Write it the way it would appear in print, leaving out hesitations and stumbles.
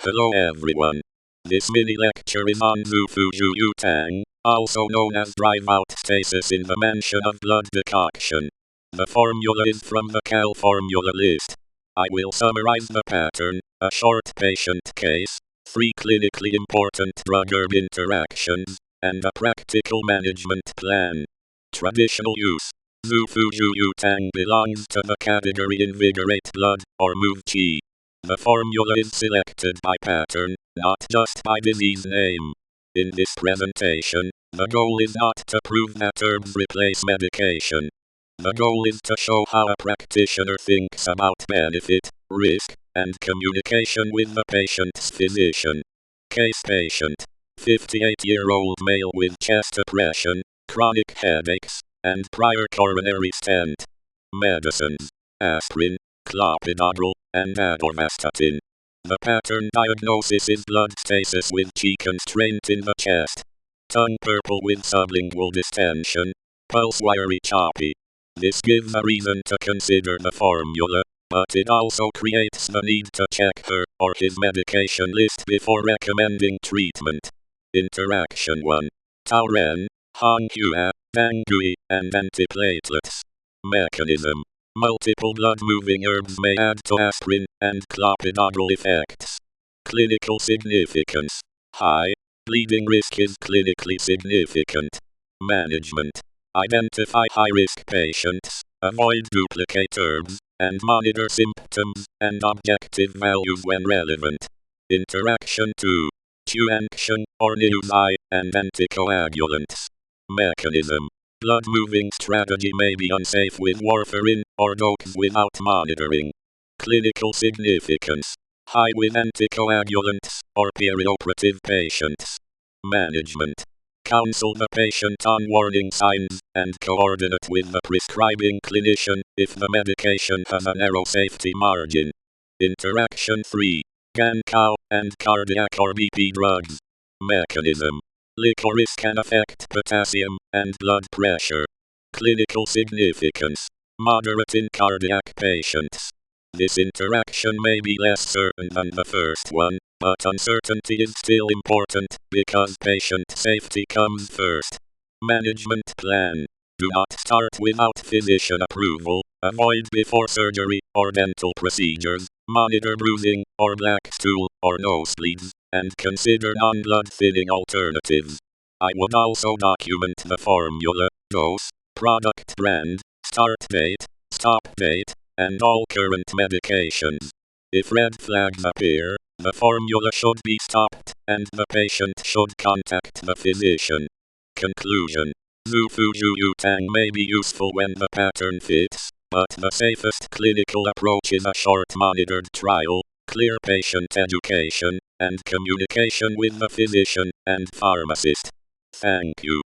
Hello everyone. This mini lecture is on Tang, also known as drive-out stasis in the mention of blood decoction. The formula is from the Cal formula list. I will summarize the pattern, a short patient case, 3 clinically important drug-herb interactions, and a practical management plan. Traditional use. Tang belongs to the category Invigorate Blood, or Move Chi. The formula is selected by pattern, not just by disease name. In this presentation, the goal is not to prove that herbs replace medication. The goal is to show how a practitioner thinks about benefit, risk, and communication with the patient's physician. Case patient. 58-year-old male with chest oppression, chronic headaches, and prior coronary stent. Medicines. Aspirin, clopidogrel, and atorvastatin. The pattern diagnosis is blood stasis with chi constraint in the chest. Tongue purple with sublingual distension. Pulse wiry choppy. This gives a reason to consider the formula, but it also creates the need to check her or his medication list before recommending treatment. Interaction 1. Tauren, Hong-Hua, Dangui, and antiplatelets. Mechanism. Multiple blood-moving herbs may add to aspirin and clopidogrel effects. Clinical significance. High. Bleeding risk is clinically significant. Management. Identify high-risk patients, avoid duplicate herbs, and monitor symptoms and objective values when relevant. Interaction 2. Q-action, or NUSI, and anticoagulants. Mechanism. Blood-moving strategy may be unsafe with warfarin or dopes without monitoring. Clinical significance. High with anticoagulants or perioperative patients. Management. Counsel the patient on warning signs and coordinate with the prescribing clinician if the medication has a narrow safety margin. Interaction 3. Gan-Cow and cardiac or BP drugs. Mechanism. Licorice can affect potassium and blood pressure. Clinical significance. Moderate in cardiac patients. This interaction may be less certain than the first one, but uncertainty is still important because patient safety comes first. Management plan. Do not start without physician approval, avoid before surgery or dental procedures, monitor bruising or black stool or nosebleeds, and consider non-blood thinning alternatives. I would also document the formula, dose, product brand, start date, stop date, and all current medications. If red flags appear, the formula should be stopped, and the patient should contact the physician. Conclusion. Tang may be useful when the pattern fits, but the safest clinical approach is a short monitored trial, clear patient education, and communication with the physician and pharmacist. Thank you.